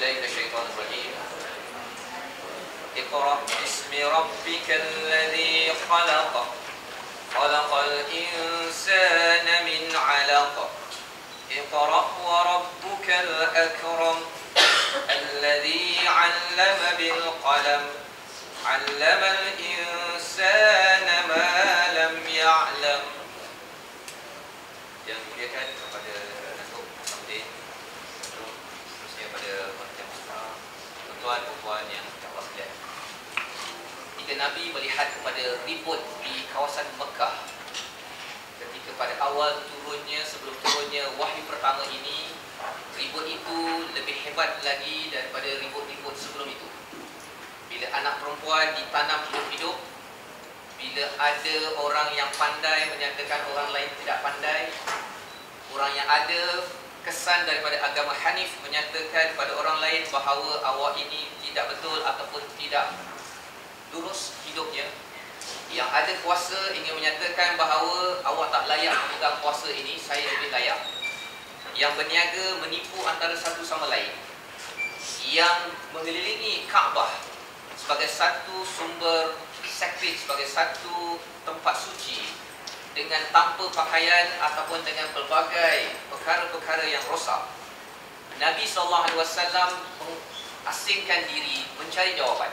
billahi minasyaitonir rajim. Iqra bismi rabbikal ladzi khalaq. Khalaqal insana min 'alaq. Iqra wa rabbukal akram. Alladzi 'allama bil qalam. 'Allamal insana ma lam ya'lam. Yang dimuliakan kepada Datuk Samudin, khususnya pada tuan-tuan dan puan yang Allah sekalian. Ketika Nabi melihat kepada ribut di kawasan Mekah ketika pada awal turunnya, sebelum turunnya wahyu pertama ini, ribut itu lebih hebat lagi daripada ribut-ribut sebelum itu. Bila anak perempuan ditanam hidup-hidup, bila ada orang yang pandai menyatakan orang lain tidak pandai, orang yang ada kesan daripada agama Hanif menyatakan kepada orang lain bahawa awak ini tidak betul ataupun tidak lurus hidupnya, yang ada kuasa ingin menyatakan bahawa awak tak layak memegang kuasa ini, saya lebih layak, yang berniaga menipu antara satu sama lain, yang mengelilingi Kaabah sebagai satu sumber sakrit, sebagai satu tempat suci dengan tanpa pakaian ataupun dengan pelbagai perkara-perkara yang rosak. Nabi SAW mengasingkan diri mencari jawapan,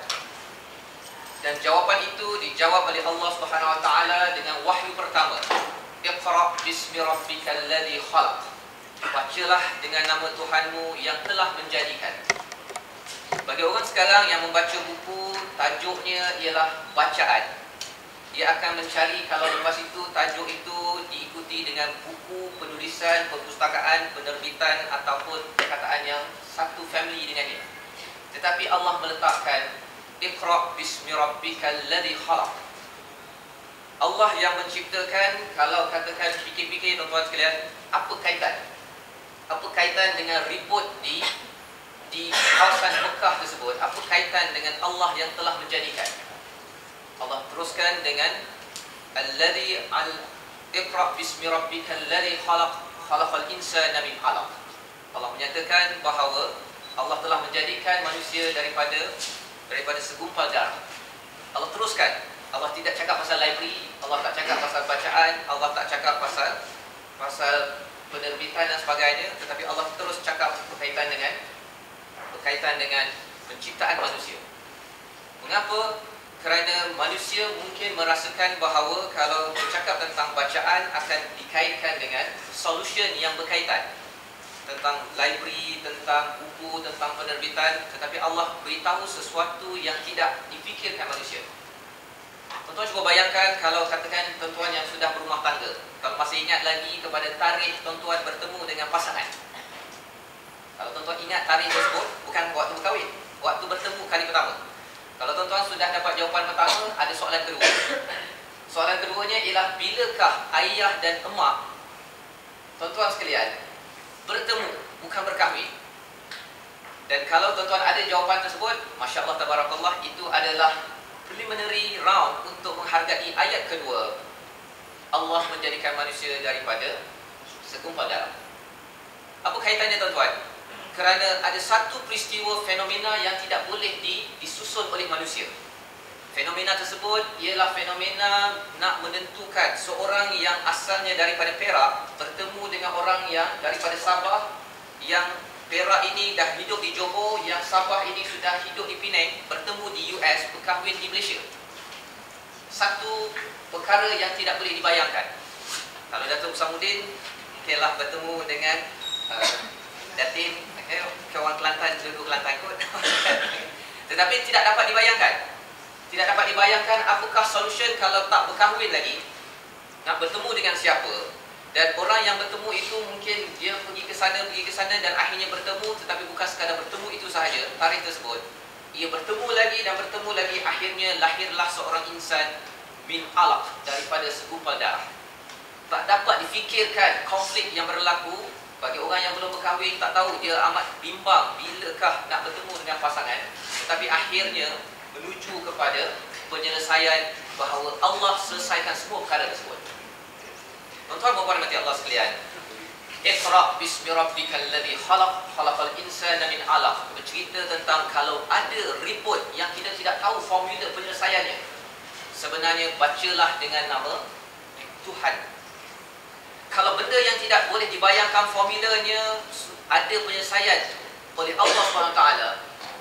dan jawapan itu dijawab oleh Allah SWT dengan wahyu pertama. Iqra bismi rabbikal ladzi khalaq. Bacalah dengan nama Tuhanmu yang telah menjadikan. Bagi orang sekarang yang membaca buku, tajuknya ialah bacaan. Dia akan mencari, kalau lepas itu tajuk itu diikuti dengan buku penulisan, perpustakaan, penerbitan ataupun perkataan yang satu family dengannya. Tetapi Allah meletakkan Iqra bismi rabbikal ladzi khalaq. Allah yang menciptakan. Kalau katakan fikir-fikir tuan-tuan sekalian, apa kaitan? Apa kaitan dengan ribut di kawasan Mekah tersebut? Apa kaitan dengan Allah yang telah menjadikan? Allah teruskan dengan alladzi iqra bismi rabbikal ladzi khalaq khalaqal insana min 'alaq. Allah menyatakan bahawa Allah telah menjadikan manusia daripada segumpal darah. Allah teruskan. Allah tidak cakap pasal library, Allah tak cakap pasal bacaan, Allah tak cakap pasal penerbitan dan sebagainya, tetapi Allah terus cakap berkaitan dengan penciptaan manusia. Mengapa? Kerana manusia mungkin merasakan bahawa kalau bercakap tentang bacaan akan dikaitkan dengan solution yang berkaitan, tentang library, tentang buku, tentang penerbitan, tetapi Allah beritahu sesuatu yang tidak difikirkan manusia. Tuan-tuan cuba bayangkan kalau katakan tuan-tuan yang sudah berumah tangga, kalau masih ingat lagi kepada tarikh tuan-tuan bertemu dengan pasangan. Kalau tuan-tuan ingat tarikh tersebut, bukan waktu berkahwin, waktu bertemu kali pertama. Kalau tuan-tuan sudah dapat jawapan pertama, ada soalan kedua. Soalan keduanya ialah, bilakah ayah dan emak tuan-tuan sekalian bertemu, bukan berkahwin? Dan kalau tuan-tuan ada jawapan tersebut, Masya Allah Tabarakallah, itu adalah preliminary round untuk menghargai ayat kedua. Allah menjadikan manusia daripada segumpal darah. Apa kaitannya tuan-tuan? Kerana ada satu peristiwa fenomena yang tidak boleh disusun oleh manusia. Fenomena tersebut ialah fenomena nak menentukan seorang yang asalnya daripada Perak bertemu dengan orang yang daripada Sabah, yang Perak ini dah hidup di Johor, yang Sabah ini sudah hidup di Penang, bertemu di US, berkahwin di Malaysia. Satu perkara yang tidak boleh dibayangkan. Kalau Datuk Samudin mungkinlah bertemu dengan Datin, kawan Kelantan, duduk Kelantan kot. Tetapi tidak dapat dibayangkan. Tidak dapat dibayangkan apakah solution kalau tak berkahwin lagi, nak bertemu dengan siapa. Dan orang yang bertemu itu mungkin dia pergi ke sana dan akhirnya bertemu, tetapi bukan sekadar bertemu itu sahaja. Tarikh tersebut, ia bertemu lagi dan bertemu lagi, akhirnya lahirlah seorang insan min 'alaq, daripada segumpal darah. Tak dapat difikirkan konflik yang berlaku. Bagi orang yang belum berkahwin, tak tahu, dia amat bimbang bilakah nak bertemu dengan pasangan. Tetapi akhirnya menuju kepada penyelesaian bahawa Allah selesaikan semua perkara tersebut. Tuan-tuan dan puan-puan Allah sekalian, Iqra bismi rabbikal ladzi khalaq, khalaqal insana min 'alaq. Bercerita tentang kalau ada report yang kita tidak tahu formula penyelesaiannya, sebenarnya bacalah dengan nama Tuhan. Kalau benda yang tidak boleh dibayangkan formulanya, ada penyelesaian oleh Allah SWT.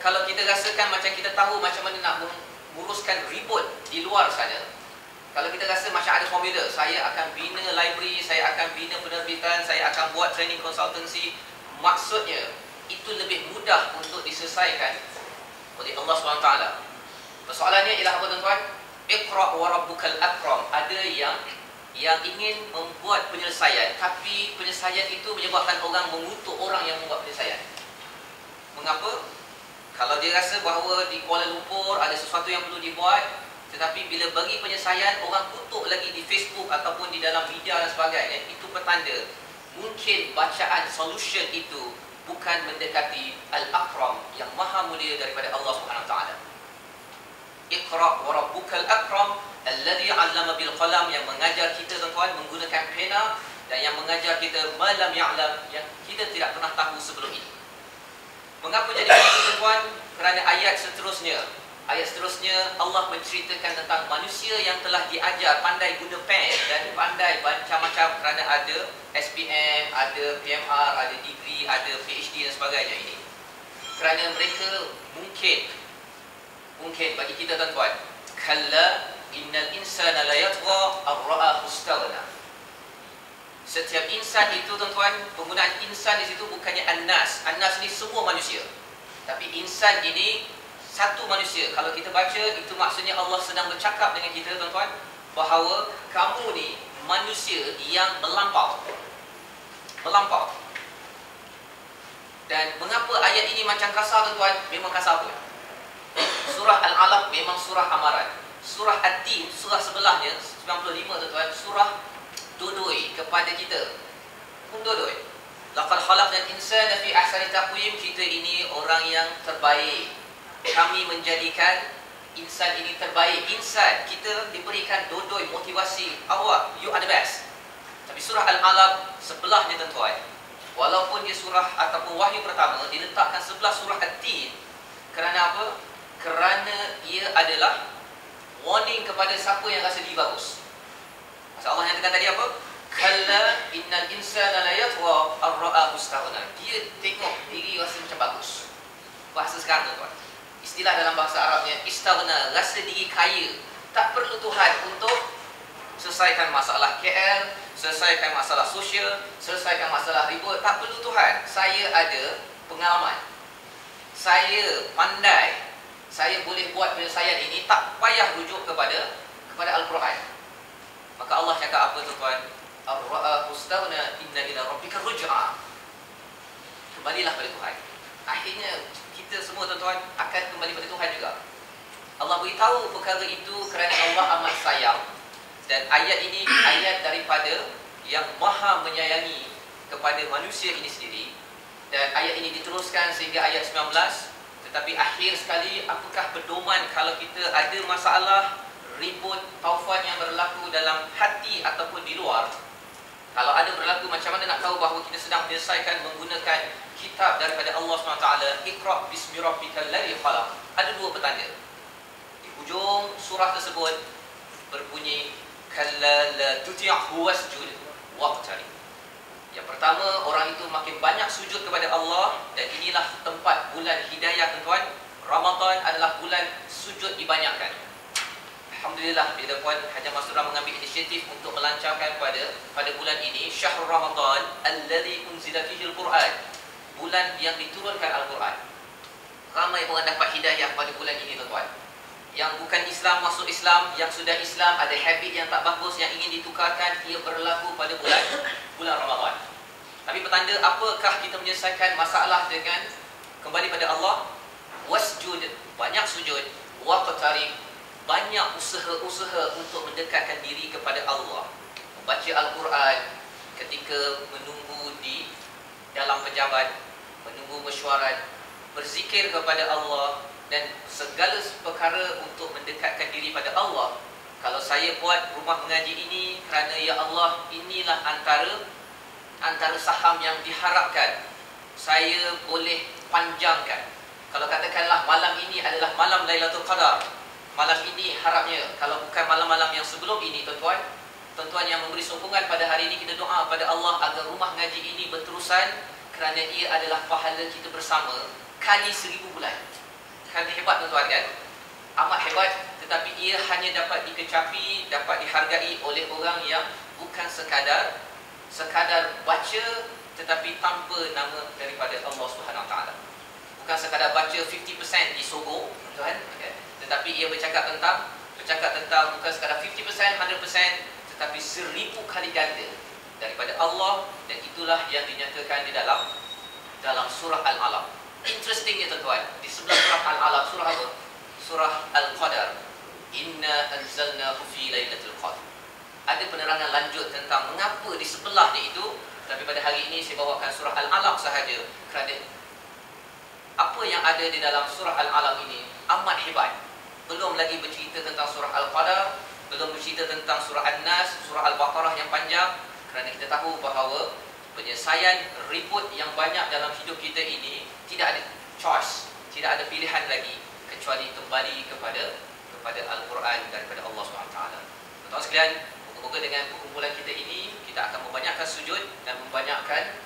Kalau kita rasakan macam kita tahu macam mana nak menguruskan report di luar sana, kalau kita rasa macam ada formula, saya akan bina library, saya akan bina penerbitan, saya akan buat training consultancy, maksudnya itu lebih mudah untuk diselesaikan oleh Allah SWT. Persoalannya ialah apa tuan-tuan? Iqra wa rabbukal akram. Ada yang ingin membuat penyelesaian, tapi penyelesaian itu menyebabkan orang mengutuk orang yang membuat penyelesaian. Mengapa? Kalau dia rasa bahawa di Kuala Lumpur ada sesuatu yang perlu dibuat, tetapi bila bagi penyelesaian, orang kutuk lagi di Facebook ataupun di dalam media dan sebagainya, itu petanda mungkin bacaan solution itu bukan mendekati Al-Akram yang maha mulia daripada Allah SWT. Iqra wa rabbukal akram alladhi 'allama bil qalam, yang mengajar kita tuan-tuan menggunakan pena, dan yang mengajar kita ma lam ya'lam, yang kita tidak pernah tahu sebelum ini. Mengapa jadi begitu tuan-tuan? Kerana ayat seterusnya Allah menceritakan tentang manusia yang telah diajar pandai guna pen dan pandai macam-macam, kerana ada SPM, ada PMR, ada degree, ada PhD dan sebagainya ini. Kerana mereka mungkin bagi kita tuan-tuan, kalla innal insana la yatgha ar-ra'ahu istaghna. Setiap insan itu tuan-tuan, penggunaan insan di situ bukannya annas. Annas ni semua manusia. Tapi insan ini satu manusia. Kalau kita baca, itu maksudnya Allah sedang bercakap dengan kita tuan-tuan, bahawa kamu ni manusia yang melampau. Dan mengapa ayat ini macam kasar tuan-tuan? Memang kasar pun. Surah Al-Alaq memang surah amaran. Surah Ad-Din, surah sebelahnya 95 tuan-tuan, surah dodoi kepada kita. Dodoi. Laqad khalaqnal insana fi ahsani taqwim. Kita ini orang yang terbaik. Kami menjadikan insan ini terbaik. Insan, kita diberikan dodoi motivasi. Awak, you are the best. Tapi surah Al-Alaq sebelahnya tuan-tuan, walaupun dia surah ataupun wahyu pertama, diletakkan sebelah surah Ad-Din. Kerana apa? Kerana ia adalah warning kepada siapa yang rasa diri bagus. Masa Allah nyatakan tadi apa? Kalla innal insana la yatgha ar-ra'ahu istaghna. Dia tengok diri rasa macam bagus. Bahasa sekarang tuan. Istilah dalam bahasa Arabnya istaghna, rasa diri kaya. Tak perlu Tuhan untuk selesaikan masalah KL, selesaikan masalah sosial, selesaikan masalah ribut. Tak perlu Tuhan. Saya ada pengalaman. Saya pandai. Saya boleh buat penyelesaian ini, tak payah rujuk kepada Al-Quran. Maka Allah cakap apa tuan-tuan? Ar-ra'ahu istaghna inna ila rabbika ruj'a. Kembalilah pada Tuhan. Akhirnya kita semua tuan-tuan akan kembali pada Tuhan juga. Allah beritahu perkara itu kerana Allah amat sayang. Dan ayat ini ayat daripada yang maha menyayangi kepada manusia ini sendiri. Dan ayat ini diteruskan sehingga ayat 19. Tetapi akhir sekali, apakah pedoman kalau kita ada masalah, ribut, taufan yang berlaku dalam hati ataupun di luar? Kalau ada berlaku, macam mana nak tahu bahawa kita sedang menyelesaikan menggunakan kitab daripada Allah SWT? Iqra bismi rabbikal ladzi khalaq. Ada dua petanda. Di hujung surah tersebut berbunyi kalla la tuti'hu wasjud waqtarib. Yang pertama, orang itu makin banyak sujud kepada Allah, dan inilah tempat bulan hidayah tuan-tuan. Ramadan adalah bulan sujud dibanyakkan. Alhamdulillah bila Puan Haji Masrurah mengambil inisiatif untuk melancarkan pada bulan ini Syahrul Ramadan alladzi unzila fihi al-Quran, bulan yang diturunkan Al-Quran. Ramai orang dapat hidayah pada bulan ini tuan-tuan. Yang bukan Islam masuk Islam, yang sudah Islam ada habit yang tak bagus yang ingin ditukarkan, ia berlaku pada bulan Ramadan. Tapi petanda apakah kita menyelesaikan masalah dengan kembali pada Allah? Wasjud, banyak sujud, waqtarib, banyak usaha-usaha untuk mendekatkan diri kepada Allah. Membaca Al-Quran ketika menunggu di dalam pejabat, menunggu mesyuarat, berzikir kepada Allah, dan segala perkara untuk mendekatkan diri pada Allah. Kalau saya buat rumah mengaji ini kerana ya Allah, inilah antara antara saham yang diharapkan saya boleh panjangkan. Kalau katakanlah malam ini adalah malam Lailatul Qadar, malam ini harapnya, kalau bukan malam-malam yang sebelum ini tuan-tuan yang memberi sokongan pada hari ini, kita doa pada Allah agar rumah ngaji ini berterusan, kerana ia adalah pahala kita bersama kali 1000 bulan. Kan hebat tuan-tuan kan? Amat hebat. Tetapi ia hanya dapat dikecapi, dapat dihargai oleh orang yang bukan sekadar baca, tetapi tanpa nama daripada Allah Subhanahu Wa Taala. Bukan sekadar baca 50% disogok, tuan, okay. Tetapi ia bercakap tentang bukan sekadar 50%, 100%, tetapi 1000 kali ganda daripada Allah, dan itulah yang dinyatakan di dalam surah Al-Alaq. Interestingnya tuan-tuan, di sebelah surah Al-Alaq, surah apa? Surah Al-Qadar. Inna anzalnahu fi lailatul qadar. Ada penerangan lanjut tentang mengapa di sebelahnya itu, tapi pada hari ini saya bawakan surah Al-Alaq sahaja, kerana apa yang ada di dalam surah Al-Alaq ini amat hebat. Belum lagi bercerita tentang surah Al-Qadar, belum bercerita tentang surah An-Nas, surah Al-Baqarah yang panjang, kerana kita tahu bahawa penyelesaian ribut yang banyak dalam hidup kita ini tidak ada choice, tidak ada pilihan lagi kecuali kembali kepada Al-Quran daripada Allah SWT. Tuan-tuan sekalian, moga-moga dengan perkumpulan kita ini kita akan membanyakkan sujud dan membanyakkan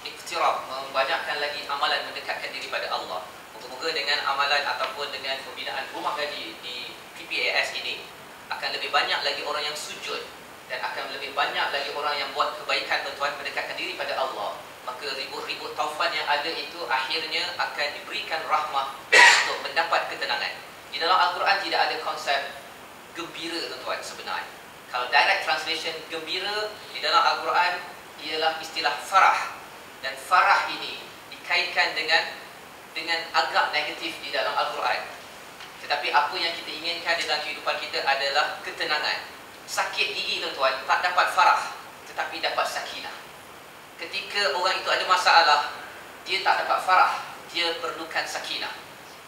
iktiraf, membanyakkan lagi amalan mendekatkan diri pada Allah. Moga-moga dengan amalan ataupun dengan pembinaan rumah gaji di PPAS ini akan lebih banyak lagi orang yang sujud, dan akan lebih banyak lagi orang yang buat kebaikan tuan-tuan, mendekatkan diri pada Allah. Maka ribut-ribut taufan yang ada itu akhirnya akan diberikan rahmah untuk mendapat ketenangan. Di dalam Al-Quran tidak ada konsep gembira tuan-tuan sebenarnya. Kalau direct translation gembira di dalam Al-Quran ialah istilah farah, dan farah ini dikaitkan dengan agak negatif di dalam Al-Quran. Tetapi apa yang kita inginkan di dalam kehidupan kita adalah ketenangan. Sakit gigi tuan-tuan, tak dapat farah, tetapi dapat sakinah. Ketika orang itu ada masalah, dia tak dapat farah, dia perlukan sakinah.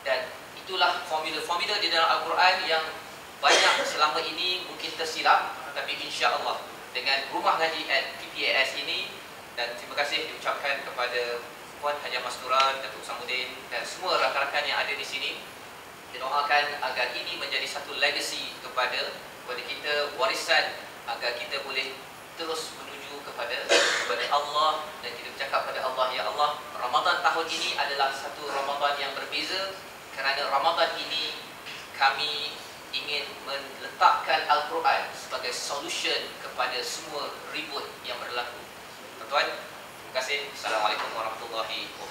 Dan itulah formula-formula di dalam Al-Quran yang banyak selama ini mungkin tersilap, tetapi insya-Allah dengan rumah ngaji PPAS ini, dan terima kasih diucapkan kepada Puan Hajiah Mastura, Datuk Samudin dan semua rakan-rakan yang ada di sini. Didoakan agar ini menjadi satu legacy kepada kita, warisan, agar kita boleh terus menuju kepada Allah, dan kita bercakap pada Allah, ya Allah, Ramadan tahun ini adalah satu Ramadan yang berbeza, kerana Ramadan ini kami ingin meletakkan Al-Quran sebagai solution kepada semua ribut yang berlaku. Tuan-tuan, terima kasih. Assalamualaikum warahmatullahi wabarakatuh.